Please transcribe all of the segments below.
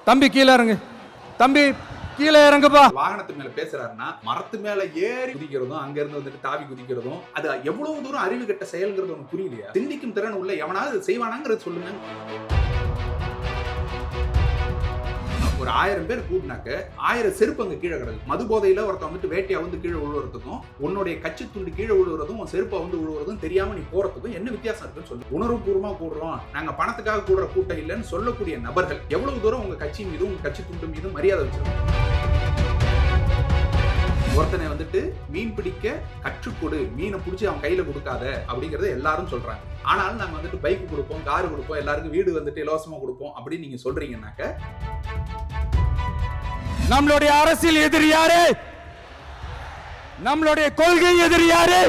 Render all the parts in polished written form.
தம்பி கீழே இறங்கு, தம்பி கீழே இறங்குப்பா. வாகனத்து மேல பேசுறாருன்னா மரத்து மேல ஏறி குதிக்கிறதும் அங்க இருந்து வந்துட்டு தாவி குதிக்கிறதும் அது எவ்வளவு தூரம் அறிவு கட்ட செயல்ங்கிறது ஒண்ணு புரியலையா? சிந்திக்கும் திறன் உள்ள எவனாவது செய்வானாங்கிறது சொல்லுங்க. ஒரு 1000 பேர் கூட்டினாக்க 1000 செருப்பு அங்க கீழே கிடக்கு. மது போதையில ஒருத்தன் வந்துட்டு வேட்டையா வந்து கீழே விழுவுறதுக்கும் உன்னுடைய கட்சி துண்டு கீழே விழுவுறதும் உன் செருப்பை வந்து விழுவுறதும் தெரியாம நீ போறதுக்கும் என்ன வித்தியாசம் இருக்குன்னு சொல்லு. உணர்வுபூர்வமா கூடுறோம், நாங்க பணத்துக்காக கூடுற கூட்டம் இல்லைன்னு சொல்லக்கூடிய நபர்கள் எவ்வளவு தூரம் உங்க கட்சி மீதும் உங்க கட்சி துண்டு மீதும் மரியாதை வச்சிருக்காங்க? ஒருத்தனை வந்துட்டு மீன் பிடிக்க கற்றுக்கொடு, மீனை பிடிச்சி அவன் கையில கொடுக்காத அப்படிங்கறத எல்லாரும் சொல்றாங்க. ஆனாலும் நாங்க வந்துட்டு பைக் கொடுப்போம், கார் கொடுப்போம், எல்லாருக்கும் வீடு வந்துட்டு இலவசமா கொடுப்போம் அப்படின்னு நீங்க சொல்றீங்கன்னாக்க நம்மளுடைய அரசியல் எதிரி யாரு? நம்மளுடைய கொள்கை எதிரி யாரு?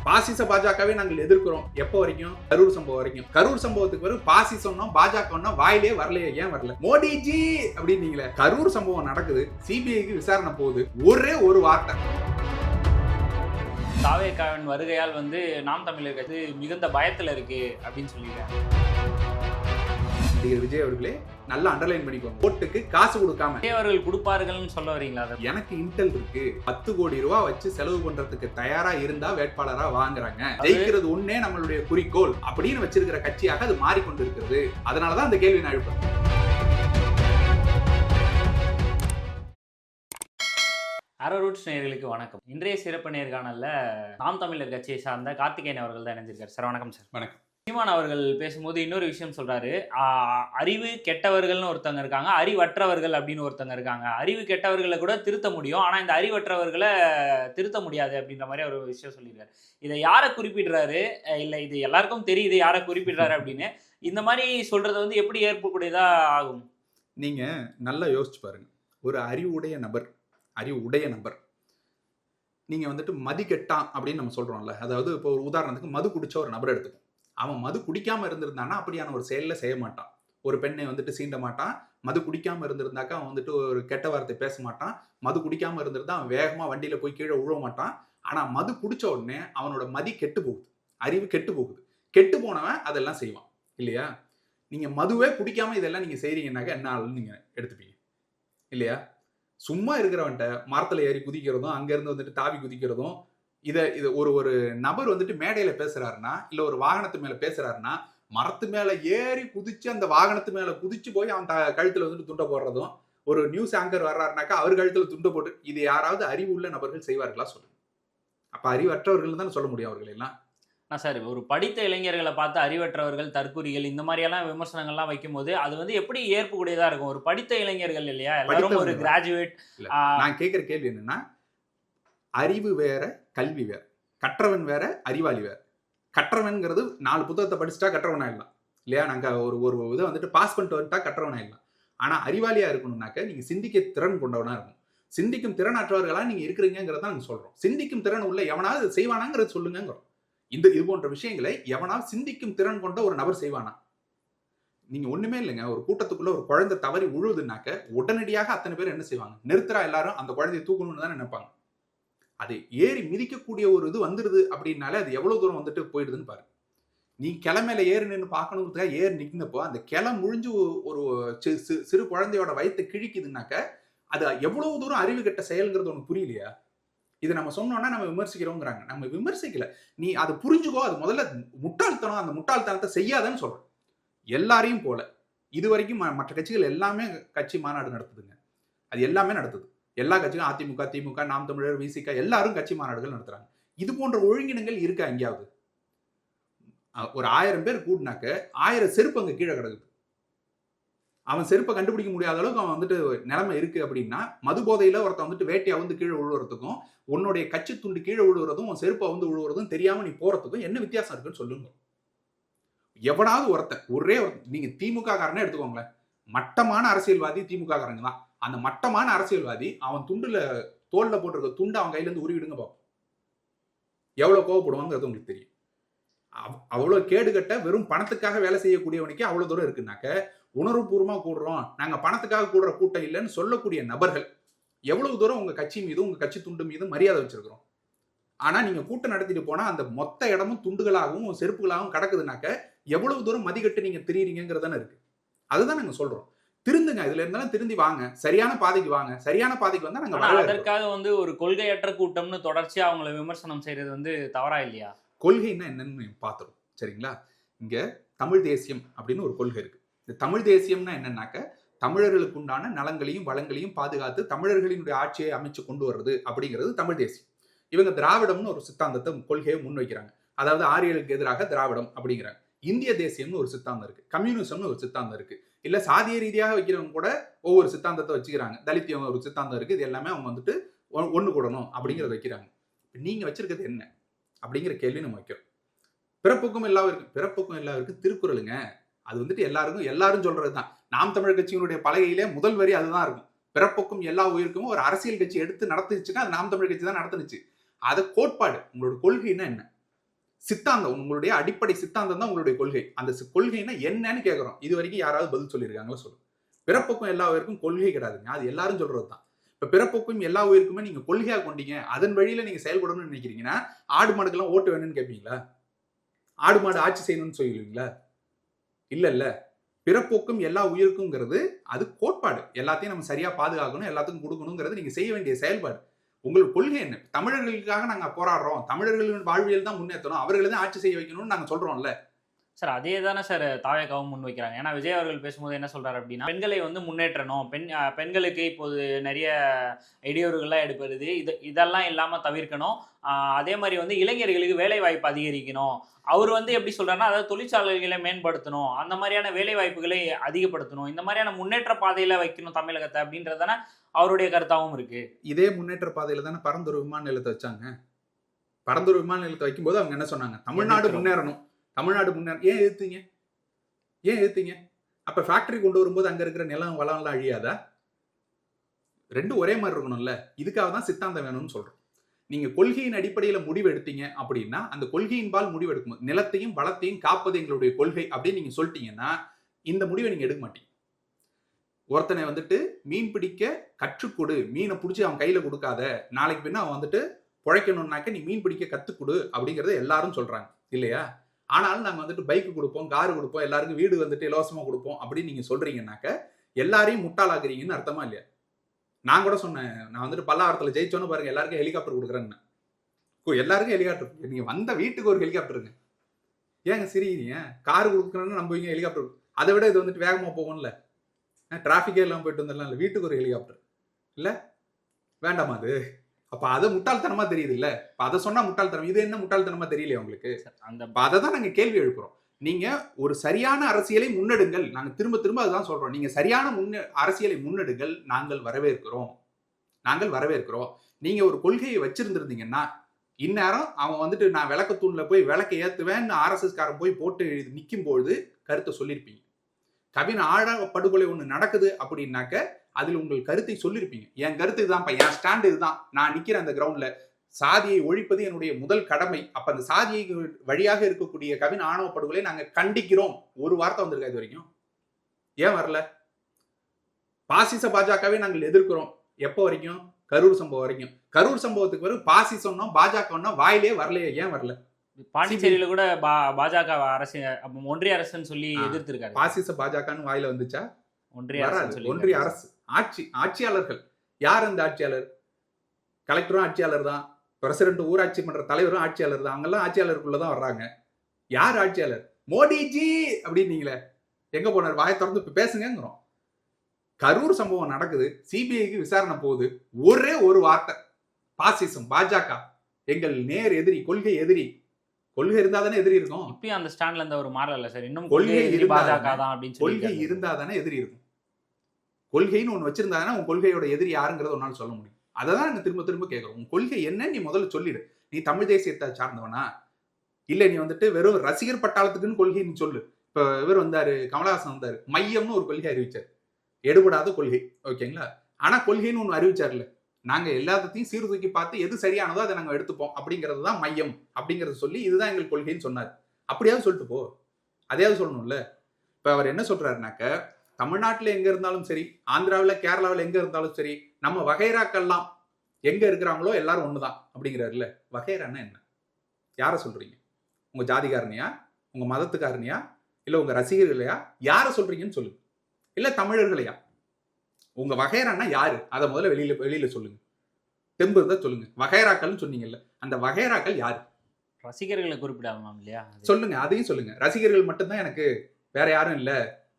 பாசிச பாஜகவே நாங்கள் எதிர்க்கிறோம். எப்போ வரைக்கும்? கரூர் சம்பவம் வரைக்கும். கரூர் சம்பவத்துக்கு பிறகு பாசிசம்னா பாஜகன்னா வாயிலே வரலையே, ஏன் வரல? மோடிஜி அப்படின்னீங்களே. கரூர் சம்பவம் நடக்குது, சிபிஐக்கு விசாரணை போகுது, ஒரே ஒரு வார்த்தை. தாவேகாவின் வருகையால் வந்து நாம் தமிழர் கட்சி மிகுந்த பயத்துல இருக்கு அப்படின்னு சொல்லியிருக்காங்க. விஜய் அவர்களே நல்லா அண்டர்லைன் பண்ணிக்கோங்க. ஓட்டுக்கு காசு கொடுக்காம விஜய் அவர்கள் கொடுப்பார்கள்னு சொல்ல வரீங்களா? எனக்கு இன்டெல் இருக்கு. 10 கோடி ரூபாய் வச்சு செலவு பண்றதுக்கு தயாரா இருந்தா வேட்பாளரா வாங்குறாங்க. ஜெயிக்கிறது ஒண்ணே நம்மளுடைய குறிக்கோள் அப்படின்னு வச்சிருக்கிற கட்சியாக அது மாறிக்கொண்டு இருக்கிறது. அதனாலதான் அந்த கேள்வி நான் எழுப்பேன். அரரூட்ஸ் நேயர்களுக்கு வணக்கம். இன்றைய சிறப்பு நேர்காணல்ல நாம் தமிழர் கட்சியை சார்ந்த கார்த்திகேயன் அவர்கள் தான் இணைஞ்சிருக்காரு. சார் வணக்கம். சார் வணக்கம். சீமான் அவர்கள் பேசும்போது இன்னொரு விஷயம் சொல்றாரு. அறிவு கெட்டவர்கள்னு ஒருத்தவங்க இருக்காங்க, அறிவற்றவர்கள் அப்படின்னு ஒருத்தவங்க இருக்காங்க. அறிவு கெட்டவர்களை கூட திருத்த முடியும், ஆனா இந்த அறிவற்றவர்களை திருத்த முடியாது அப்படின்ற மாதிரி ஒரு விஷயம் சொல்லியிருக்காரு. இதை யாரை குறிப்பிடுறாரு? இல்ல இது எல்லாருக்கும் தெரியுது யாரை குறிப்பிடுறாரு அப்படின்னு. இந்த மாதிரி சொல்றது வந்து எப்படி ஏற்புக்கூடியதா ஆகும்? நீங்க நல்லா யோசிச்சு பாருங்க. ஒரு அறிவுடைய நபர் நீங்க வந்துட்டு மதிக்கெட்டான் அப்படின்னு நம்ம சொல்றோம்ல. அதாவது இப்போ ஒரு உதாரணத்துக்கு மது குடிச்ச ஒரு நபர் எடுத்துக்கும். அவன் மது குடிக்காம இருந்திருந்தானா அப்படியான ஒரு செயல்ல செய்ய மாட்டான். ஒரு பெண்ணை வந்துட்டு சீண்ட மாட்டான். மது குடிக்காம இருந்திருந்தாக்கா அவன் வந்துட்டு ஒரு கெட்ட வார்த்தை பேச மாட்டான். மது குடிக்காம இருந்திருந்தா அவன் வேகமா வண்டியில போய் கீழே விழ மாட்டான். ஆனா மது குடிச்ச உடனே அவனோட மதி கெட்டு போகுது, அறிவு கெட்டு போகுது. கெட்டு போனவன் அதெல்லாம் செய்வான் இல்லையா? நீங்க மதுவே குடிக்காம இதெல்லாம் நீங்க செய்றீங்கன்னாக்க என்ன ஆளுன்னு நீங்க எடுத்துப்பீங்க இல்லையா? சும்மா இருக்கிறவன்ட்ட மரத்துல ஏறி குதிக்கிறதும் அங்க இருந்து வந்துட்டு தாவி குதிக்கிறதும் இது ஒரு நபர் வந்துட்டு மேடையில பேசுறாருன்னா இல்ல ஒரு வாகனத்து மேல பேசுறாருன்னா மரத்து மேல ஏறி குதிச்சு அந்த வாகனத்து மேல குதிச்சு போய் அவன் கழுத்துல வந்துட்டு துண்டை போடுறதும், ஒரு நியூஸ் ஆங்கர் வர்றாருனாக்கா அவர் கழுத்துல துண்டை போட்டு இது யாராவது அறிவு உள்ள நபர்கள் செய்வார்களா சொல்லுங்க? அப்ப அறிவற்றவர்கள் தான் சொல்ல முடியும் அவர்கள் எல்லாம். சார் ஒரு படித்த இளைஞர்களை பார்த்து அறிவற்றவர்கள், தற்குறிகள் இந்த மாதிரியெல்லாம் விமர்சனங்கள்லாம் வைக்கும் போது அது வந்து எப்படி ஏற்புக்கூடியதா இருக்கும்? ஒரு படித்த இளைஞர்கள் இல்லையா, எல்லாரும் ஒரு கிராஜுவேட். நான் கேட்கிற கேள்வி என்னன்னா, அறிவு வேற கல்வி வேற. கற்றவன் வேற அறிவாளி வேற. கற்றவன்கிறது 4 புத்தகத்தை படிச்சுட்டா கற்றவன் ஆயிடலாம் இல்லையா? நாங்க ஒரு இதை வந்துட்டு பாஸ் பண்ணிட்டு வந்துட்டா கற்றவன் ஆயிடலாம். ஆனா அறிவாளியா இருக்கணும்னாக்க நீங்க சிந்திக்க திறன் கொண்டவனா இருக்கணும். சிந்திக்கும் திறனற்றவர்களா நீங்க இருக்கிறீங்கிறத நாங்க சொல்றோம். சிந்திக்கும் திறன் உள்ள எவனாவது செய்வானாங்கிறது சொல்லுங்கிறோம். இது போன்ற விஷயங்களை எவனாவது சிந்திக்கும் திறன் கொண்ட ஒரு நபர் செய்வானா? நீங்க ஒண்ணுமே இல்லைங்க. ஒரு கூட்டத்துக்குள்ள ஒரு குழந்தை தவறி உழுவுதுனாக்க உடனடியாக அத்தனை பேர் என்ன செய்வாங்க? நிறுத்துறா எல்லாரும் அந்த குழந்தையை தூக்கணும்னு தான் நினைப்பாங்க. அது ஏறி மிதிக்கக்கூடிய ஒரு இது வந்துருது அப்படின்னாலே அது எவ்வளவு தூரம் வந்துட்டு போயிடுதுன்னு பாருங்க. நீ கிளை மேல ஏறி நின்று பார்க்கணுங்கிறதுக்காக ஏறி நிற்கினப்போ அந்த கிளை முழிஞ்சு ஒரு சிறு குழந்தையோட வயிற்றை கிழிக்குதுன்னாக்க அது எவ்வளவு தூரம் அறிவு கட்ட செயல்ங்கிறது ஒண்ணு புரியலையா? இது நம்ம சொன்னோம்னா நம்ம விமர்சிக்கிறோங்கிறாங்க. நம்ம விமர்சிக்கல, நீ அதை புரிஞ்சுக்கோ. அது முதல்ல முட்டாள்தனம், அந்த முட்டாள்தனத்தை செய்யாதன்னு சொல்றோம். எல்லாரையும் போல இது வரைக்கும் மற்ற கட்சிகள் எல்லாமே கட்சி மாநாடு நடத்துதுங்க. அது எல்லாமே நடத்துது. எல்லா கட்சிகளும் அதிமுக, திமுக, நாம் தமிழர், விசிக எல்லாரும் கட்சி மாநாடுகள் நடத்துறாங்க. இது போன்ற ஒழுங்கினங்கள் இருக்கா எங்கேயாவது? ஒரு 1000 பேர் கூட்டினாக்க 1000 செருப்பு அங்க கீழே கிடக்குது. அவன் செருப்பை கண்டுபிடிக்க முடியாத அளவுக்கு அவன் வந்துட்டு நிலைமை இருக்கு அப்படின்னா, மது போதையில ஒருத்தன் வந்துட்டு வேட்டையா வந்து கீழே விழுவுறதுக்கும் உன்னுடைய கட்சி துண்டு கீழே விழுவுறதும் உன் செருப்பை வந்து விழுவுறதும் தெரியாம நீ போறதுக்கும் என்ன வித்தியாசம் இருக்குன்னு சொல்லுங்க. எவனாவது ஒருத்தன் நீங்க திமுக காரனே எடுத்துக்கோங்களேன். மட்டமான அரசியல்வாதி திமுக காரங்க தான். அந்த மட்டமான அரசியல்வாதி அவன் துண்டுல தோல்ல போட்டிருக்க துண்டு அவன் கையில இருந்து உருவிடுங்க பார்ப்போம். எவ்வளவு கோவப்படுவாங்கிறது உங்களுக்கு தெரியும். அவ்வளவு கேடுகட்ட வெறும் பணத்துக்காக வேலை செய்யக்கூடியவனுக்கே அவ்வளவு தூரம் இருக்குனாக்க உணர்வுபூர்வமா கூடுறோம், நாங்க பணத்துக்காக கூடுற கூட்டம் இல்லைன்னு சொல்லக்கூடிய நபர்கள் எவ்வளவு தூரம் உங்க கட்சி மீது உங்க கட்சி துண்டு மீது மரியாதை வச்சிருக்கிறோம். ஆனா நீங்க கூட்டம் நடத்திட்டு போனா அந்த மொத்த இடமும் துண்டுகளாகவும் செருப்புகளாகவும் கிடக்குதுனாக்க எவ்வளவு தூரம் மதிக்கட்டு நீங்க திரியிறீங்கிறதானே இருக்கு. அதுதான் நாங்க சொல்றோம். திருந்துங்க, இதுல இருந்தாலும் திருந்தி வாங்க, சரியான பாதைக்கு வாங்க. சரியான பாதைக்கு வந்தா நாங்க ஆனா வரவேற்கிறோம். அதற்காக வந்து ஒரு கொள்கையற்ற கூட்டம்னு தொடர்ச்சியா அவங்கள விமர்சனம் செய்யறது வந்து தவறா இல்லையா? கொள்கைன்னா என்னன்னு பார்த்துரும். சரிங்களா? இங்க தமிழ் தேசியம் அப்படின்னு ஒரு கொள்கை இருக்கு. இந்த தமிழ் தேசியம்னா என்னன்னாக்க, தமிழர்களுக்கு உண்டான நலங்களையும் வளங்களையும் பாதுகாத்து தமிழர்களினுடைய ஆட்சியை அமைச்சு கொண்டு வர்றது அப்படிங்கிறது தமிழ் தேசியம். இவங்க திராவிடம்னு ஒரு சித்தாந்தத்தை கொள்கையை முன்வைக்கிறாங்க. அதாவது ஆரியர்களுக்கு எதிராக திராவிடம் அப்படிங்கிறாங்க. இந்திய தேசியம்னு ஒரு சித்தாந்தம் இருக்கு, கம்யூனிசம்னு ஒரு சித்தாந்தம் இருக்கு. இல்ல சாதிய ரீதியாக வைக்கிறவங்க கூட ஒவ்வொரு சித்தாந்தத்தை வச்சுக்கிறாங்க. தலித்தியம் ஒரு சித்தாந்தம் இருக்கு. இது எல்லாமே அவங்க வந்துட்டு ஒண்ணு கூடணும் அப்படிங்கறத வைக்கிறாங்க. நீங்க வச்சிருக்கிறது என்ன அப்படிங்கிற கேள்வி நம்ம வைக்கிறோம். பிறப்புக்கும் எல்லாருக்கும் திருக்குறளுங்க. அது வந்துட்டு எல்லாரும் சொல்றதுதான். நாம் தமிழர் கட்சியினுடைய பலகையிலே முதல் வரி அதுதான் இருக்கும். பிறப்புக்கும் எல்லா உயிருக்கும் ஒரு அரசியல் கட்சி எடுத்து நடத்துச்சுன்னா அது நாம் தமிழர் கட்சி தான் நடத்துனுச்சு. அது கோட்பாடு. உங்களோட கொள்கைன்னா என்ன? சித்தாந்தம். உங்களுடைய அடிப்படை சித்தாந்தம் தான் உங்களுடைய கொள்கை. அந்த கொள்கைன்னா என்னன்னு கேட்கிறோம். இது வரைக்கும் யாராவது பதில் சொல்லியிருக்காங்களா சொல்லு. பிறப்புக்கும் எல்லா உயிருக்கும் கொள்கை கிடையாதுங்க. அது எல்லாரும் சொல்றதுதான். இப்ப பிறப்புக்கும் எல்லா உயிருக்குமே நீங்க கொள்கையா கொண்டீங்க, அதன் வழியில நீங்க செயல்படணும்னு நினைக்கிறீங்கன்னா ஆடு மாடுக்கெல்லாம் ஓட்டு வேணும்னு கேட்பீங்களா? ஆடு மாடு ஆட்சி செய்யணும்னு சொல்லுவீங்களா? இல்ல. பிறப்போக்கும் எல்லா உயிருக்கும்ங்கிறது அது கோட்பாடு. எல்லாத்தையும் நம்ம சரியா பாதுகாக்கணும், எல்லாத்துக்கும் கொடுக்கணுங்கிறது நீங்க செய்ய வேண்டிய செயல்பாடு. உங்களோட கொள்கை என்ன? தமிழர்களுக்காக நாங்க போராடுறோம், தமிழர்களின் வாழ்வியல் தான் முன்னேற்றணும், அவர்களை தான் ஆட்சி செய்ய வைக்கணும்னு நாங்க சொல்றோம்ல. சார் அதே தானே சார் தாவேகாவும் முன் வைக்கிறாங்க. ஏன்னா விஜய் அவர்கள் பேசும்போது என்ன சொல்றாரு அப்படின்னா, பெண்களை வந்து முன்னேற்றணும், பெண்களுக்கு இப்போது நிறைய இடையூறுகள்லாம் எடுப்பது, இதெல்லாம் இல்லாம தவிர்க்கணும். அதே மாதிரி வந்து இளைஞர்களுக்கு வேலை வாய்ப்பு அதிகரிக்கணும். அவர் வந்து எப்படி சொல்றாருன்னா, அதாவது தொழிற்சாலைகளை மேம்படுத்தணும், அந்த மாதிரியான வேலை வாய்ப்புகளை அதிகப்படுத்தணும், இந்த மாதிரியான முன்னேற்ற பாதையில வைக்கணும் தமிழகத்தை அப்படின்றதான அவருடைய கருத்தாவும் இருக்கு. இதே முன்னேற்ற பாதையில தானே பரந்தூர் விமான நிலையத்தை வச்சாங்க. பரந்தூர் விமான நிலையத்தை வைக்கும்போது அவங்க என்ன சொன்னாங்க? தமிழ்நாடு முன்னேறணும், தமிழ்நாடு முன்னேற. ஏன் எதிர்த்தீங்க? அப்ப ஃபேக்டரி கொண்டு வரும்போது அங்க இருக்கிற நிலம் வளம் எல்லாம் அழியாதா? ரெண்டும் ஒரே மாதிரி இருக்கணும்ல. இதுக்காக தான் சித்தாந்தம் வேணும்னு சொல்றோம். நீங்க கொள்கையின் அடிப்படையில முடிவு எடுத்தீங்க அப்படின்னா அந்த கொள்கையின்பால் முடிவு எடுக்கும். நிலத்தையும் வளத்தையும் காப்பது எங்களுடைய கொள்கை அப்படின்னு நீங்க சொல்லிட்டீங்கன்னா இந்த முடிவை நீங்க எடுக்க மாட்டீங்க. ஒருத்தனை வந்துட்டு மீன் பிடிக்க கற்றுக்கொடு, மீனை பிடிச்சி அவன் கையில கொடுக்காத, நாளைக்கு பின்ன அவன் வந்துட்டு பிழைக்கணும்னாக்க நீ மீன் பிடிக்க கத்துக்கொடு அப்படிங்கறத எல்லாரும் சொல்றாங்க இல்லையா? ஆனாலும் நாங்க வந்துட்டு பைக் கொடுப்போம், கார் கொடுப்போம், எல்லாருக்கும் வீடு வந்துட்டு இலவசமா கொடுப்போம் அப்படின்னு நீங்க சொல்றீங்கன்னாக்க எல்லாரையும் முட்டாளாக்குறீங்கன்னு அர்த்தமா இல்லையா? நான் கூட சொன்னேன், நான் வந்துட்டு பல்லாவரத்துல ஜெயிச்சோன்னு பாருங்க எல்லாருக்கும் ஹெலிகாப்டர் கொடுக்குறேன்னு. எல்லாருக்கும் ஹெலிகாப்டர், நீங்க வந்த வீட்டுக்கு ஒரு ஹெலிகாப்டருங்க. ஏங்க சிரிக்கிறீங்க? கார் கொடுக்குறேன்னு நம்புவீங்க, ஹெலிகாப்டர். அதை விட இது வந்துட்டு வேகமா போகும்ல, டிராபிக்கே எல்லாம் போயிட்டு வந்துடலாம் இல்ல, வீட்டுக்கு ஒரு ஹெலிகாப்டர் இல்ல, வேண்டாமா அது? அப்ப அதை முட்டாள்தனமா தெரியுது இல்ல? அதை சொன்னா முட்டாள்தனம், இது என்ன முட்டாள்தனமா தெரியலையா உங்களுக்கு? அதை தான் நாங்க கேள்வி எழுப்புறோம். நீங்க ஒரு சரியான அரசியலை முன்னெடுங்கள். நாங்க திரும்ப திரும்ப அதுதான் சொல்றோம். நீங்க சரியான அரசியலை முன்னெடுங்கள், நாங்கள் வரவேற்கிறோம். நீங்க ஒரு கொள்கையை வச்சிருந்திருந்தீங்கன்னா இந்நேரம் அவன் வந்துட்டு நான் விளக்கத்தூண்ல போய் விளக்க ஏத்துவேன் ஆர்எஸ்எஸ் காரன் போய் போட்டு நிக்கும் பொழுது கருத்தை சொல்லியிருப்பீங்க. கவின் ஆழ படுகொலை ஒண்ணு நடக்குது அப்படின்னாக்க அதில் உங்கள் கருத்தை சொல்லியிருப்பீங்க. என் கருத்து இதுதான், என் ஸ்டாண்ட் இதுதான், நான் நிக்கிறேன் அந்த கிரவுண்ட்ல, சாதியை ஒழிப்பது என்னுடைய முதல் கடமை. அப்ப அந்த சாதியை வழியாக இருக்கக்கூடிய கவின் ஆணவ படுகொலை நாங்க கண்டிக்கிறோம். ஒரு வார்த்தை வந்திருக்கா இது வரைக்கும்? ஏன் வரல? பாசிச பாஜகவை நாங்கள் எதிர்க்கிறோம். எப்போ வரைக்கும்? கரூர் சம்பவம் வரைக்கும். கரூர் சம்பவத்துக்கு பிறகு பாசிசம்னா பாஜக வாயிலே வரலையே, ஏன் வரல? பாண்டிச்சேரியில கூட பாஜக அரசு ஒன்றிய அரசுன்னு சொல்லி எதிர்த்திருக்காரு. பாசிச பாஜகன்னு வாயில வந்துச்சா? ஒன்றிய அரசு ஆட்சியாளர்கள். யார் அந்த ஆட்சியாளர்? கலெக்டரும் ஆட்சியாளர் தான், பிரசிடண்ட் ஊராட்சி மன்ற தலைவரும் ஆட்சியாளர் தான். அவங்க எல்லாம் ஆட்சியாளருக்குள்ளதான் வர்றாங்க. யார் ஆட்சியாளர்? மோடிஜி அப்படின்னீங்களே, எங்க போனார்? வாயை திறந்து பேசுங்கிறோம். கரூர் சம்பவம் நடக்குது, சிபிஐக்கு விசாரணை போகுது, ஒரே ஒரு வார்த்தை, பாசிசம் பாஜக எங்கள் நேர் எதிரி, கொள்கை எதிரி. கொள்கை இருந்தா தானே எதிரி இருக்கும். இப்பயும் அந்த ஸ்டாண்ட்ல இருந்து ஒரு மாறல சார். இன்னும் கொள்கை பாஜக தான் அப்படின்னு சொல்லி. கொள்கை இருந்தா தானே எதிரி இருக்கும். கொள்கைன்னு ஒண்ணு வச்சிருந்தாங்கன்னா உன் கொள்கையோட எதிரி யாருங்கிறத ஒன்னால சொல்ல முடியும். அதை தான் நாங்க திரும்ப திரும்ப கேட்கிறோம். உன் கொள்கை என்ன நீ முதல்ல சொல்லிடு. நீ தமிழ் தேசியத்தை சார்ந்தவனா இல்ல நீ வந்துட்டு வெறும் ரசிகர் பட்டாளத்துக்குன்னு கொள்கை நீ சொல்லு. இப்ப இவர் வந்தாரு, கமலஹாசன் வந்தாரு, மையம்னு ஒரு கொள்கை அறிவிச்சார், எடுபடாத கொள்கை, ஓகேங்களா? ஆனா கொள்கைன்னு ஒண்ணு அறிவிச்சார்ல, நாங்க எல்லாத்தையும் சீர்தூக்கி பார்த்து எது சரியானதோ அதை நாங்க எடுத்துப்போம் அப்படிங்கிறது தான் மையம் அப்படிங்கறத சொல்லி இதுதான் எங்கள் கொள்கைன்னு சொன்னார். அப்படியாவது சொல்லிட்டு போ, அதையாவது சொல்லணும்ல. இப்ப அவர் என்ன சொல்றாருனாக்க, தமிழ்நாட்டுல எங்க இருந்தாலும் சரி, ஆந்திராவில கேரளாவில் எங்க இருந்தாலும் சரி, நம்ம வகைராக்கெல்லாம் எங்க இருக்கிறாங்களோ எல்லாரும் ஒண்ணுதான் அப்படிங்கிறாருல்ல. வகைரான்னா என்ன? யார சொல்றீங்க? உங்க ஜாதிகாரனியா, உங்க மதத்துக்காரனியா, இல்ல உங்க ரசிகர்களையா, யார சொல்றீங்கன்னு சொல்லுங்க. இல்ல தமிழர்களையா? உங்க வகைரான்னா யாரு? அதை முதல்ல வெளியில சொல்லுங்க. தெம்பு தான் சொல்லுங்க. வகைராக்கள்னு சொன்னீங்கல்ல, அந்த வகைராக்கள் யாரு? ரசிகர்களை குறிப்பிடாம இல்லையா? சொல்லுங்க, அதையும் சொல்லுங்க. ரசிகர்கள் மட்டும்தான் எனக்கு, வேற யாரும் இல்ல,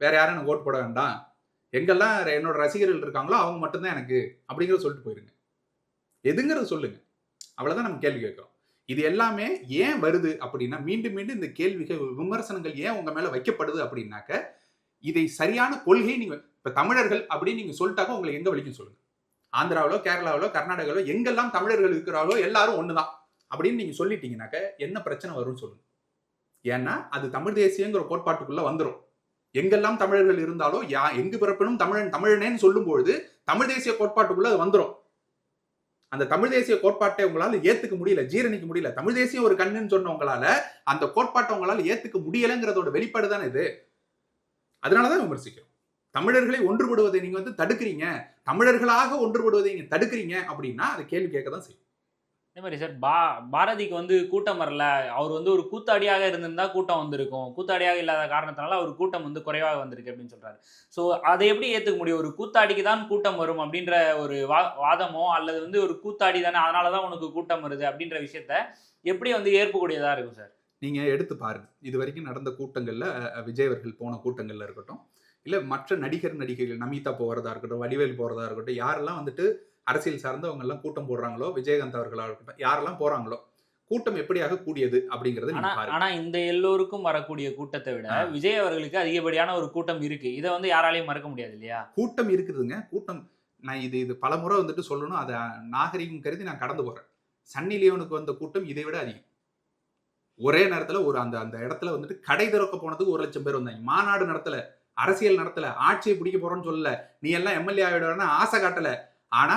வேற யாரும் எனக்கு ஓட்டு போட வேண்டாம், எங்கெல்லாம் என்னோட ரசிகர்கள் இருக்காங்களோ அவங்க மட்டும்தான் எனக்கு அப்படிங்கறத சொல்லிட்டு போயிருங்க. எதுங்கிறது சொல்லுங்க. அவ்வளவுதான் நம்ம கேள்வி கேட்கிறோம். இது எல்லாமே ஏன் வருது அப்படின்னா, மீண்டும் மீண்டும் இந்த கேள்விகள், விமர்சனங்கள் ஏன் உங்க மேல வைக்கப்படுது அப்படின்னாக்க, இதை சரியான கொள்கை நீங்க இப்ப தமிழர்கள் அப்படின்னு நீங்க சொல்லிட்டாக்க உங்களுக்கு எங்க வலிக்கும் சொல்லுங்க. ஆந்திராவிலோ, கேரளாவிலோ, கர்நாடகாவிலோ எங்கெல்லாம் தமிழர்கள் இருக்கிறார்களோ எல்லாரும் ஒண்ணுதான் அப்படின்னு நீங்க சொல்லிட்டீங்கன்னாக்க என்ன பிரச்சனை வரும்னு சொல்லுங்க. ஏன்னா அது தமிழ் தேசியங்கிற கோட்பாட்டுக்குள்ள வந்துடும். எங்கெல்லாம் தமிழர்கள் இருந்தாலோ எங்கு பிறப்பினும் தமிழன் தமிழனேன்னு சொல்லும் பொழுது தமிழ் தேசிய கோட்பாட்டுக்குள்ள அது வந்துடும். அந்த தமிழ் தேசிய கோட்பாட்டை உங்களால ஏத்துக்க முடியல, ஜீரணிக்க முடியல. தமிழ் தேசியம் ஒரு கண்ணுன்னு சொன்ன உங்களால அந்த கோட்பாட்டை உங்களால ஏத்துக்க முடியலங்கிறதோட வெளிப்பாடு தானே இது. அதனாலதான் விமர்சிக்கிறோம். தமிழர்களை ஒன்றுபடுவதை நீங்க தடுக்கிறீங்க, தமிழர்களாக ஒன்றுபடுவதை நீங்க தடுக்கிறீங்க அப்படின்னா அதை கேள்வி கேட்க தான் செய்யும். அதே மாதிரி சார், பாரதிக்கு கூட்டம் வரல, அவர் ஒரு கூத்தாடியாக இருந்திருந்தா கூட்டம் வந்திருக்கும், கூத்தாடியாக இல்லாத காரணத்தினால அவர் கூட்டம் குறைவாக வந்திருக்கு அப்படின்னு சொல்றாரு. ஸோ அதை எப்படி ஏற்றுக்க முடியும்? ஒரு கூத்தாடிக்கு தான் கூட்டம் வரும் அப்படின்ற ஒரு வாதமோ, அல்லது ஒரு கூத்தாடி தானே அதனாலதான் உனக்கு கூட்டம் வருது அப்படின்ற விஷயத்த எப்படி ஏற்புக்கூடியதா இருக்கும் சார்? நீங்க எடுத்து பாருங்க. இது வரைக்கும் நடந்த கூட்டங்கள்ல, விஜய் அவர்கள் போன கூட்டங்கள்ல இருக்கட்டும், இல்ல மற்ற நடிகர்கள் நமிதா போறதா இருக்கட்டும், வடிவேல் போறதா இருக்கட்டும், யாரெல்லாம் அரசியல் சார்ந்தவங்க எல்லாம் கூட்டம் போடுறாங்களோ, விஜயகாந்த் அவர்களா இருக்கட்டும், யாரெல்லாம் போறாங்களோ, கூட்டம் எப்படியாக கூடியது அப்படிங்கறது நீங்க பாருங்க. ஆனா இந்த எல்லோருக்கும் வரக்கூடிய கூட்டத்தை விட விஜய் அவர்களுக்கு அதிகப்படியான ஒரு கூட்டம் இருக்கு. இதை யாராலையும் மறக்க முடியாது இல்லையா? கூட்டம் இருக்குதுங்க. கூட்டம் நான் இது பல முறை சொல்லணும். அதை நாகரிகம் கருதி நான் கடந்து போறேன். சன்னி லியோனுக்கு வந்த கூட்டம் இதை விட அதிகம். ஒரே நேரத்துல அந்த இடத்துல கடை திறக்க போனதுக்கு 1,00,000 பேர் வந்தாங்க. மாநாடு நடத்தல, அரசியல் நடத்தல, ஆட்சியை பிடிக்க போறோம்னு சொல்லல, நீ எல்லாம் எம்எல்ஏ ஆயிடுவான்னு ஆசை காட்டல. ஆனா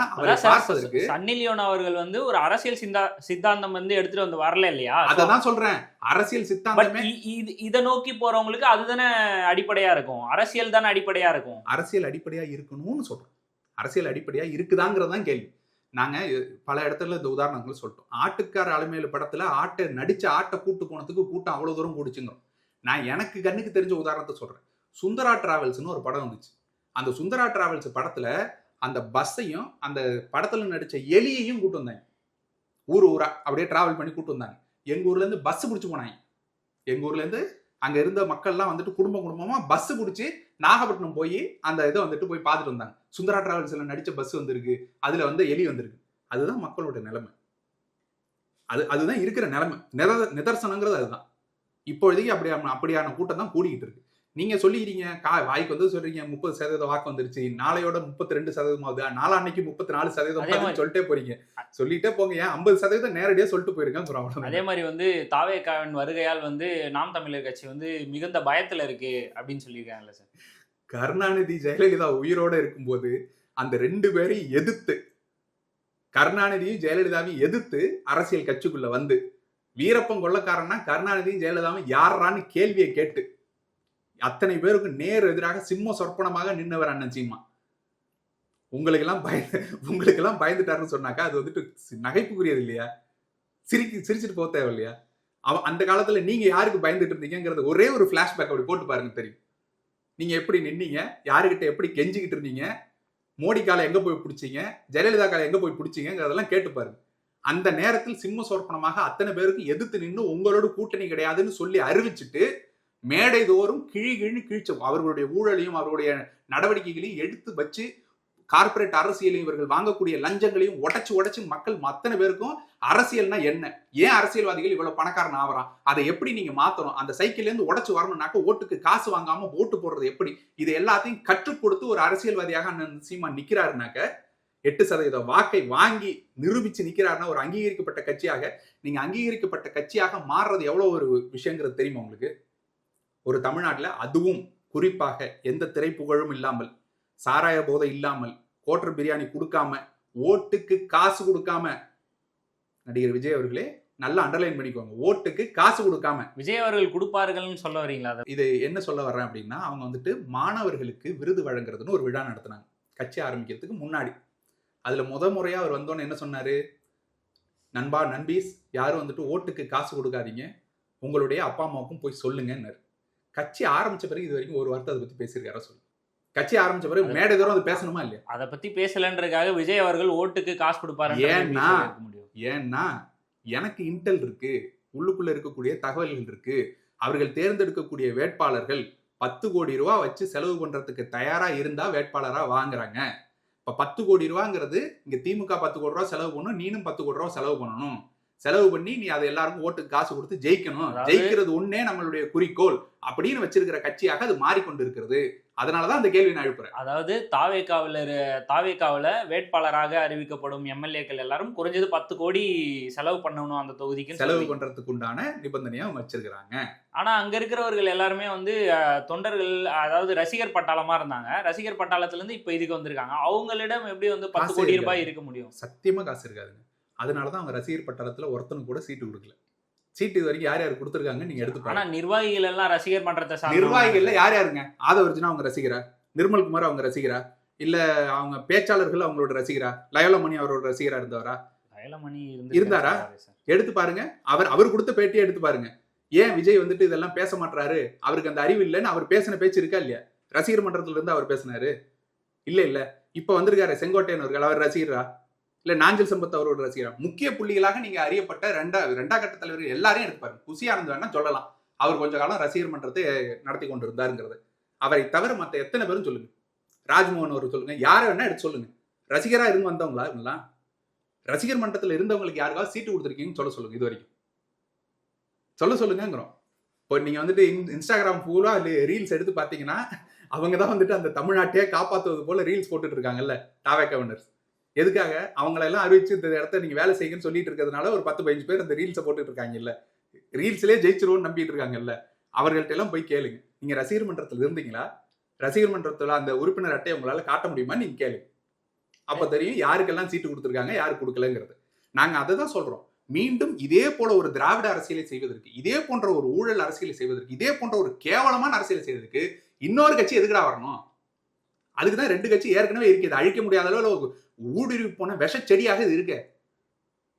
சன்னி லியோன் அவர்கள் ஒரு அரசியல் சித்தாந்தம் எடுத்துட்டு வரல இல்லையா? அததான் சொல்றேன். அரசியல் சித்தாந்தமே இதை நோக்கி போறவங்களுக்கு அதுதானே அடிப்படையா இருக்கும். அரசியல் தானே அடிப்படையா இருக்கும். அரசியல் அடிப்படையா இருக்கணும்னு சொல்றோம். அரசியல் அடிப்படையா இருக்குதாங்கிறதான் கேள்வி. நாங்க பல இடத்துல இந்த உதாரணங்கள் சொல்லிட்டோம். ஆட்டுக்கார அலமேலு படத்துல ஆட்டை கூட்டு போனதுக்கு கூட்டம் அவ்வளவு தூரம் கூடிச்சுங்கிறோம். நான் எனக்கு கண்ணுக்கு தெரிஞ்ச உதாரணத்தை சொல்றேன். சுந்தரா டிராவல்ஸ்னு ஒரு படம் வந்துச்சு. அந்த சுந்தரா டிராவல்ஸ் படத்துல அந்த பஸ்ஸையும் அந்த படத்துல நடிச்ச எலியையும் கூட்டு வந்தாங்க. ஊரா அப்படியே டிராவல் பண்ணி கூட்டு வந்தாங்க. எங்க ஊர்ல இருந்து பஸ் பிடிச்சு போனாங்க. எங்க ஊர்ல இருந்து அங்க இருந்த மக்கள்லாம் குடும்பமா பஸ் பிடிச்சி நாகப்பட்டினம் போய் அந்த இதை போய் பார்த்துட்டு வந்தாங்க. சுந்தரா டிராவல்ஸ்ல நடிச்ச பஸ் வந்திருக்கு, அதுல எலி வந்திருக்கு. அதுதான் மக்களோட நிலைமை. அதுதான் இருக்கிற நிலைமை. நிதர்சனங்கிறது அதுதான். இப்பொழுதைக்கு அப்படியான கூட்டம் தான் கூடிக்கிட்டு இருக்கு. நீங்க சொல்லிக்கிறீங்க, வாய்க்கு சொல்றீங்க 30% வாக்கு வந்துருச்சு, நாளையோட 32% ஆகுது, நாளான்னைக்கு 34% சொல்லிட்டே போறீங்க. சொல்லிட்டே போங்க, ஏன் 50% நேரடியா சொல்லிட்டு போயிருக்கேன். அதே மாதிரி தாவேகாவின் வருகையால் நாம் தமிழர் கட்சி மிகுந்த பயத்துல இருக்கு அப்படின்னு சொல்லியிருக்காங்கல்ல சார். கருணாநிதி ஜெயலலிதா உயிரோட இருக்கும்போது அந்த 2 பேரையும் எதிர்த்து, கருணாநிதியும் ஜெயலலிதாவையும் எதிர்த்து அரசியல் கட்சிக்குள்ள வீரப்பன் கொள்ளக்காரன்னா கருணாநிதியும் ஜெயலலிதாவும் யாரான்னு கேள்வியை கேட்டு அத்தனை பேருக்கு நேர் எதிராக சிம்ம சொற்பனமாக நின்னவர் அண்ணன் சீமா. உங்களுக்கெல்லாம் பயந்துட்டாருன்னு சொன்னாக்கா அது நகைப்புக்குரியது இல்லையா? சிரிச்சுட்டு போக தேவை இல்லையா? அந்த காலத்துல நீங்க யாருக்கு பயந்துட்டு இருந்தீங்கிறது ஒரே ஒரு பிளாஷ்பேக் அப்படி போட்டு பாருங்க, தெரியும். நீங்க எப்படி நின்னீங்க, யாருக்கிட்ட எப்படி கெஞ்சிக்கிட்டு இருந்தீங்க, மோடி காலை எங்க போய் பிடிச்சீங்க, ஜெயலலிதா காலை எங்க போய் பிடிச்சீங்கிறதெல்லாம் கேட்டு பாருங்க. அந்த நேரத்தில் சிம்ம சொற்பனமாக அத்தனை பேருக்கு எதிர்த்து நின்று உங்களோட கூட்டணி கிடையாதுன்னு சொல்லி அறிவிச்சுட்டு மேடை தோறும் கிழிச்சோம். அவர்களுடைய ஊழலையும் அவருடைய நடவடிக்கைகளையும் எடுத்து வச்சு கார்பரேட் அரசியலையும் இவர்கள் வாங்கக்கூடிய லஞ்சங்களையும் உடைச்சு மக்கள் அத்தனை பேருக்கும் அரசியல்னா என்ன, ஏன் அரசியல்வாதிகள் இவ்வளவு பணக்காரன் ஆவறான், அதை எப்படி நீங்க மாத்தணும், அந்த சைக்கிள்ல இருந்து உடைச்சு வரணும்னாக்க ஓட்டுக்கு காசு வாங்காம ஓட்டு போடுறது எப்படி, இது எல்லாத்தையும் கற்றுக் கொடுத்து ஒரு அரசியல்வாதியாக அண்ணன் சீமான் நிக்கிறாருனாக்க 8% வாக்கை வாங்கி நிரூபிச்சு நிக்கிறாருன்னா ஒரு அங்கீகரிக்கப்பட்ட கட்சியாக, நீங்க அங்கீகரிக்கப்பட்ட கட்சியாக மாறுறது எவ்வளவு ஒரு விஷயங்கிறது தெரியுமா உங்களுக்கு? ஒரு தமிழ்நாட்டுல அதுவும் குறிப்பாக எந்த திரைப்புகழும் இல்லாமல், சாராய போதை இல்லாமல், கோட்டர் பிரியாணி கொடுக்காம, ஓட்டுக்கு காசு கொடுக்காம, நடிகர் விஜய் அவர்களே நல்லா அண்டர்லைன் பண்ணிக்கோங்க, ஓட்டுக்கு காசு கொடுக்காம விஜய் அவர்கள் கொடுப்பார்கள்னு சொல்ல வரீங்களா? இது என்ன சொல்ல வர்றேன் அப்படின்னா, அவங்க மாணவர்களுக்கு விருது வழங்குறதுன்னு ஒரு விழா நடத்தினாங்க கட்சி ஆரம்பிக்கிறதுக்கு முன்னாடி. அதுல முறையா அவர் வந்தோன்னு என்ன சொன்னாரு, நண்பா நண்பீஸ் யாரும் ஓட்டுக்கு காசு கொடுக்காதீங்க, உங்களுடைய அப்பா அம்மாவுக்கும் போய் சொல்லுங்கன்னாரு. கட்சி ஆரம்பிச்ச பிறகு இது வரைக்கும் ஒரு வார்த்தை அதை பத்தி பேசியிருக்காரா சொல்லு. கட்சி ஆரம்பிச்ச பிறகு மேடை தூரம் அது பேசணுமா இல்லையா? அதை பத்தி பேசலன்றதுக்காக விஜய் அவர்கள் ஓட்டுக்கு காசு கொடுப்பாரு. ஏன்னா எனக்கு இன்டெல் இருக்கு, உள்ளுக்குள்ள இருக்கக்கூடிய தகவல்கள் இருக்கு. அவர்கள் தேர்ந்தெடுக்கக்கூடிய வேட்பாளர்கள் 10 கோடி ரூபாய் வச்சு செலவு பண்றதுக்கு தயாரா இருந்தா வேட்பாளரா வாங்குறாங்க. இப்ப 10 கோடி ரூபாங்கிறது இங்க திமுக 10 கோடி ரூபாய் செலவு பண்ணணும், நீனும் 10 கோடி ரூபாய் செலவு பண்ணணும். செலவு பண்ணி நீ அதை எல்லாருக்கும் ஓட்டுக்கு காசு கொடுத்து ஜெயிக்கணும், ஜெயிக்கிறது ஒன்னே நம்மளுடைய குறிக்கோள் அப்படின்னு வச்சிருக்கிற கட்சியாக அது மாறிக்கொண்டு இருக்கிறது. அதனாலதான் அந்த கேள்வி நான் எழுப்புறேன். அதாவது தாவேக்காவுல வேட்பாளராக அறிவிக்கப்படும் எம்எல்ஏக்கள் எல்லாரும் குறைஞ்சது 10 கோடி செலவு பண்ணணும் அந்த தொகுதிக்கு, செலவு பண்றதுக்கு உண்டான நிபந்தனையா வச்சிருக்கிறாங்க. ஆனா அங்க இருக்கிறவர்கள் எல்லாருமே வந்து தொண்டர்கள், அதாவது ரசிகர் பட்டாளமா இருந்தாங்க. ரசிகர் பட்டாளத்துல இருந்து இப்ப இதுக்கு வந்திருக்காங்க. அவங்களிடம் எப்படி வந்து 10 கோடி ரூபாய் இருக்க முடியும்? சத்தியமா காசு இருக்காதுங்க. அதனாலதான் அவங்க ரசிகர் பட்டாளத்துல ஒருத்தனுக்கு கூட சீட்டு கொடுக்கல. சீட்டு இது வரைக்கும் யார் யார் கொடுத்துருக்காங்க நீங்க எடுத்து. ஆனா நிர்வாகிகள் எல்லாம் ரசிகர் மன்றத்தை நிர்வாகிகள்ல யார் யாருங்க? ஆதவர்ஜுனா அவங்க ரசிகரா, நிர்மல்குமார் அவங்க ரசிகரா, இல்ல அவங்க பேச்சாளர்கள் அவங்களோட ரசிகரா, லயோலமணி அவரோட ரசிகரா இருந்தவரா? லயோலமணி இருந்தாரா? எடுத்து பாருங்க. அவர் கொடுத்த பேட்டியை எடுத்து பாருங்க. ஏன் விஜய் வந்துட்டு இதெல்லாம் பேச மாட்டாரு, அவருக்கு அந்த அறிவு இல்லைன்னு அவர் பேசின பேச்சு இருக்கா இல்லையா? ரசிகர் மன்றத்துல இருந்து அவர் பேசினாரு இல்ல. இப்ப வந்திருக்காரு செங்கோட்டையன் அவர்கள், அவர் ரசிகரா இல்ல நாஞ்சல் சம்பத் அவரோட ரசிகரா? முக்கிய புள்ளிகளாக நீங்க அறியப்பட்ட ரெண்டா கட்ட தலைவர்கள் எல்லாரையும் எடுத்து பாருங்க. புசி ஆனந்த் வேணா சொல்லலாம், அவர் கொஞ்ச காலம் ரசிகர் மன்றத்தை நடத்தி கொண்டு இருந்தாருங்கிறது. அவரை தவிர மத்த எத்தனை பேரும் சொல்லுங்க. ராஜ்மோகன் அவர் சொல்லுங்க, யாரை வேணா எடுத்து சொல்லுங்க. ரசிகரா இருந்து வந்தவங்களா இவங்கலாம்? ரசிகர் மன்றத்துல இருந்தவங்களுக்கு யாருக்காவது சீட்டு கொடுத்துருக்கீங்கன்னு சொல்லுங்க. இது வரைக்கும் சொல்லுங்கிறோம். இப்போ நீங்க வந்துட்டு இன்ஸ்டாகிராம் பூரா ரீல்ஸ் எடுத்து பாத்தீங்கன்னா அவங்கதான் வந்துட்டு அந்த தமிழ்நாட்டையே காப்பாத்துவது போல ரீல்ஸ் போட்டுட்டு இருக்காங்கல்ல தாவேக்கவினர்ஸ். எதுக்காக? அவங்களெல்லாம் அறிவிச்சு இந்த இடத்த நீங்க வேலை செய்யுங்கன்னு சொல்லிட்டு இருக்கிறதுனால ஒரு 10-15 பேர் அந்த ரீல்ஸை போட்டுட்டு இருக்காங்க இல்ல, ரீல்ஸ்லயே ஜெயிச்சிருவோம்னு நம்பிட்டு இருக்காங்கல்ல. அவர்கள்ட்ட எல்லாம் போய் கேளுங்க, நீங்க ரசிகர் மன்றத்துல இருந்தீங்களா? ரசிகர் மன்றத்துல அந்த உறுப்பினர் அட்டையை உங்களால காட்ட முடியுமா நீங்க கேளுங்க. அப்ப தெரியும் யாருக்கெல்லாம் சீட்டு கொடுத்துருக்காங்க, யாரு கொடுக்கலங்கிறது. நாங்க அதை தான் சொல்றோம். மீண்டும் இதே போல ஒரு திராவிட அரசியலை செய்வதற்கு, இதே போன்ற ஒரு ஊழல் அரசியலை செய்வதற்கு, இதே போன்ற ஒரு கேவலமான அரசியலை செய்வதற்கு இன்னொரு கட்சி எதுக்குடா வரணும்? அதுக்குதான் 2 கட்சி ஏற்கனவே இருக்குது. அழிக்க முடியாத அளவுல ஊடுருவி போன விஷ செடியாக இது இருக்கு.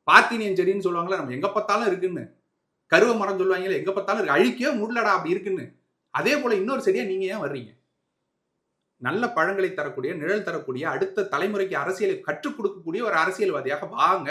பார்த்தினியன் செடின்னு சொல்லுவாங்களா, நம்ம எங்க பார்த்தாலும் இருக்குன்னு. கருவ மரம் சொல்லுவாங்களே, எங்க பார்த்தாலும் இருக்கு. அழிக்கவே முடியலடா அப்படி இருக்குன்னு. அதே போல இன்னொரு செடியா நீங்க ஏன் வர்றீங்க? நல்ல பழங்களை தரக்கூடிய, நிழல் தரக்கூடிய, அடுத்த தலைமுறைக்கு அரசியலை கற்றுக் கொடுக்கக்கூடிய ஒரு அரசியல்வாதியாக வாங்க.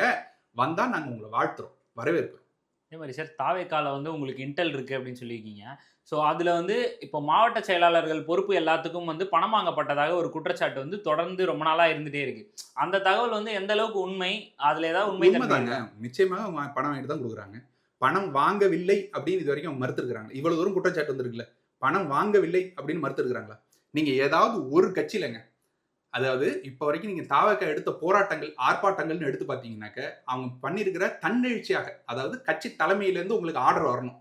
வந்தா நாங்க உங்களை வாழ்த்துறோம், வரவேற்கிறோம். அதே மாதிரி சார், தாவேக்கால வந்து உங்களுக்கு இன்டெல் இருக்கு அப்படின்னு சொல்லியிருக்கீங்க. ஸோ அதில் வந்து இப்போ மாவட்ட செயலாளர்கள் பொறுப்பு எல்லாத்துக்கும் வந்து பணம் வாங்கப்பட்டதாக ஒரு குற்றச்சாட்டு வந்து தொடர்ந்து ரொம்ப நாளாக இருந்துகிட்டே இருக்கு. அந்த தகவல் வந்து எந்த அளவுக்கு உண்மை, அதில் ஏதாவது உண்மைதாங்க? நிச்சயமாக பணம் வாங்கிட்டு தான் கொடுக்குறாங்க. பணம் வாங்கவில்லை அப்படின்னு இது வரைக்கும் அவங்க மறுத்துருக்காங்க. இவ்வளவு தூரம் குற்றச்சாட்டு வந்துருக்குல்ல, பணம் வாங்கவில்லை அப்படின்னு மறுத்துருக்காங்களா? நீங்க ஏதாவது ஒரு கட்சியிலங்க, அதாவது இப்ப வரைக்கும் நீங்க தாவேக்கா எடுத்த போராட்டங்கள், ஆர்ப்பாட்டங்கள்னு எடுத்து பாத்தீங்கன்னாக்க அவங்க பண்ணிருக்கிற தன்னெழுச்சியாக, அதாவது கட்சி தலைமையிலேருந்து உங்களுக்கு ஆர்டர் வரணும்.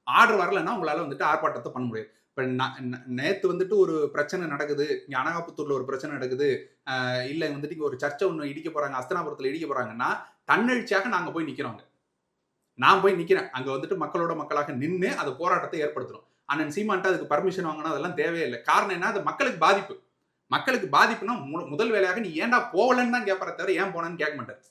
ஆர்டர் வரலன்னா உங்களால வந்துட்டு ஆர்ப்பாட்டத்தை பண்ண முடியாது. இப்ப நேத்து வந்துட்டு ஒரு பிரச்சனை நடக்குது, இங்க அனகாபுத்தூர்ல ஒரு பிரச்சனை நடக்குது, இல்ல வந்துட்டு இங்க ஒரு சர்ச்சை ஒண்ணு இடிக்க போறாங்க, அஸ்தனாபுரத்துல இடிக்க போறாங்கன்னா தன்னெழுச்சியாக நாங்க போய் நிக்கிறோங்க. நான் போய் நிக்கிறேன் அங்க வந்துட்டு மக்களோட மக்களாக நின்று அந்த போராட்டத்தை ஏற்படுத்துறோம். அண்ணன் சீமான்ட்டு அதுக்கு பர்மிஷன் வாங்கணும், அதெல்லாம் தேவையில்லை. காரணம் என்ன? அது மக்களுக்கு பாதிப்பு. மக்களுக்கு பாதிப்புனா முதல் வேலையாக நீ ஏன்டா போகலன்னு தான் கேட்பற தவிர ஏன் போனன்னு கேட்க மாட்டார்.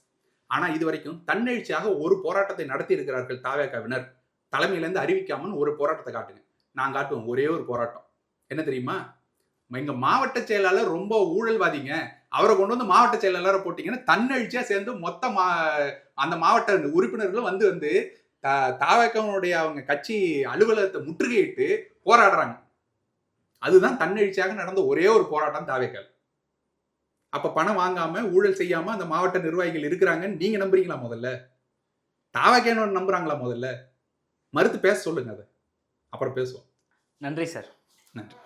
ஆனா இது வரைக்கும் தன்னெழுச்சியாக ஒரு போராட்டத்தை நடத்தி இருக்கிறார்கள் தாவேக்காவினர். தலைமையில இருந்து அறிவிக்காமல் ஒரு போராட்டத்தை காட்டுங்க, நான் காட்டுவோம். ஒரே ஒரு போராட்டம் என்ன தெரியுமா? எங்க மாவட்ட செயலாளர் ரொம்ப ஊழல்வாதிங்க, அவரை கொண்டு வந்து மாவட்ட செயலாளரை போட்டீங்கன்னா தன்னெழுச்சியா சேர்ந்து மொத்த அந்த மாவட்ட உறுப்பினர்களும் வந்து தாவேக்காவுடைய அவங்க கட்சி அலுவலகத்தை முற்றுகையிட்டு போராடுறாங்க. அதுதான் தன்னெழுச்சியாக நடந்த ஒரே ஒரு போராட்டம் தாவேக்கால். அப்ப பணம் வாங்காம ஊழல் செய்யாம அந்த மாவட்ட நிர்வாகிகள் இருக்கிறாங்கன்னு நீங்க நம்புறீங்களா? முதல்ல தாவேக்கா நம்புறாங்களா? முதல்ல மறுத்து பேச சொல்லுங்க, அதை அப்புறம் பேசுவோம். நன்றி சார். நன்றி.